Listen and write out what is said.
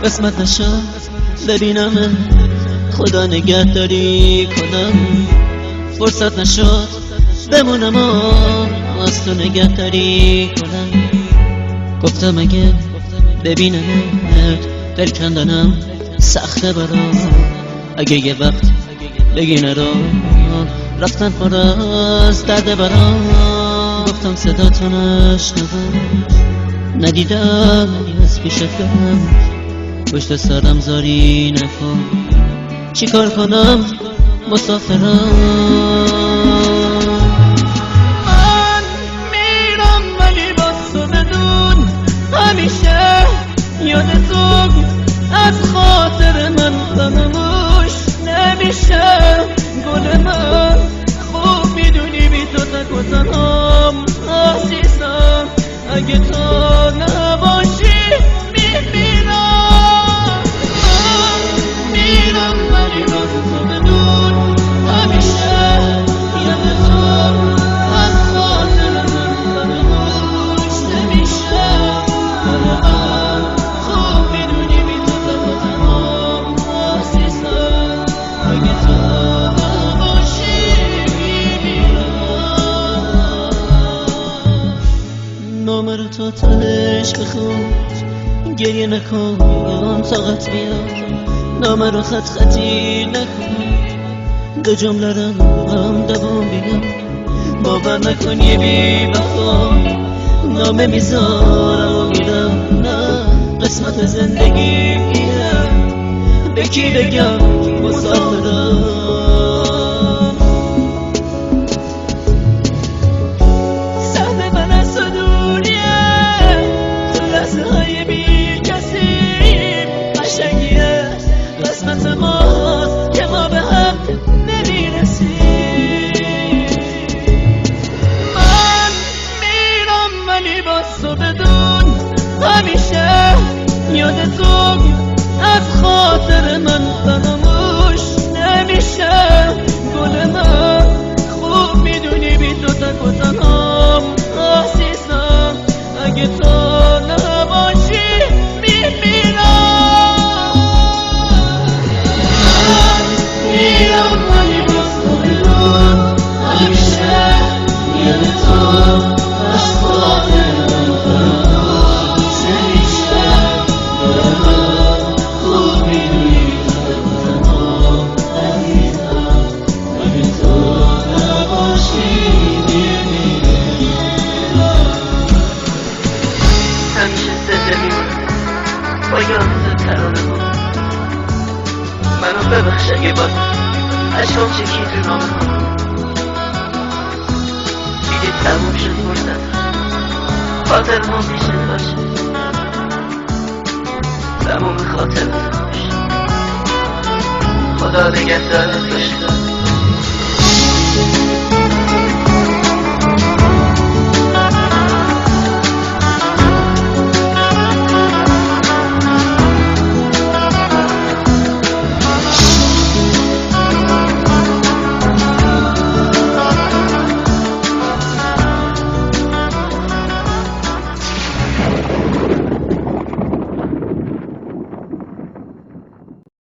قسمت نشد ببینم خدا نگهداری کنم، فرصت نشد بمونم و از تو نگهداری کنم. گفتم اگه ببینمت دل کندنم سخته برام، اگه یه وقت بگی نرام رفتن پر از درد برام. گفتم صدا تو نشنوم، ندیدم از پیشت برم، پشت سرم زاری نکن، چی کار کنم مسافرم. من میرم ولی باز تو بدون همیشه یاد تو از خاطر من فراموش نمیشه. گل من خوب میدونی بی تو تک و تنهام عزیزم، اگه تو نباشی میمیرم. میرم ولی باز تو بدون همیشه یاد تو از خاطر من فراموش نمیشه. گل من خوب میدونی بی تو تک و تنهام عزیزم، اگه تو نباشی میمیرم. نامه رو تا تهش بخون، گریه نکن طاقت بیاد، نامه رو خط خطی نکن، دو جمله رو هم دوام بیاد. باور نکن یه بی وفا نامه میذارم و میرم، نه قسمت زندگیه به کی بگم مسافرم. سهم من از تو دوریه، تو لحظه های بی کسی قشنگیه، قسمت ماست که ما به هم نمیرسیم. من میرم ولی باز تو بدون همیشه یاد تو از خاطر من فراموش نمیشه. گل من خوب میدونی بی تو تک و تنهام عزیزم، اگه تو نباشی میمیرم. میرم ولی باز تو بدون همیشه یاد تو از خاطر من فراموش نمیشه. گل من خوب میدونی بی تو تک و تنهام عزیزم، اگه تو نباشی میمیرم. همیشه زنده میمونم با یاد ترانه ها، منو ببخش اگه باز عشقم چکی تو نامه ها. دیگه تموم شد مردم، خاطر ما پیشت باشه، تموم خاطر باشه. خدا نگهدارت باشه.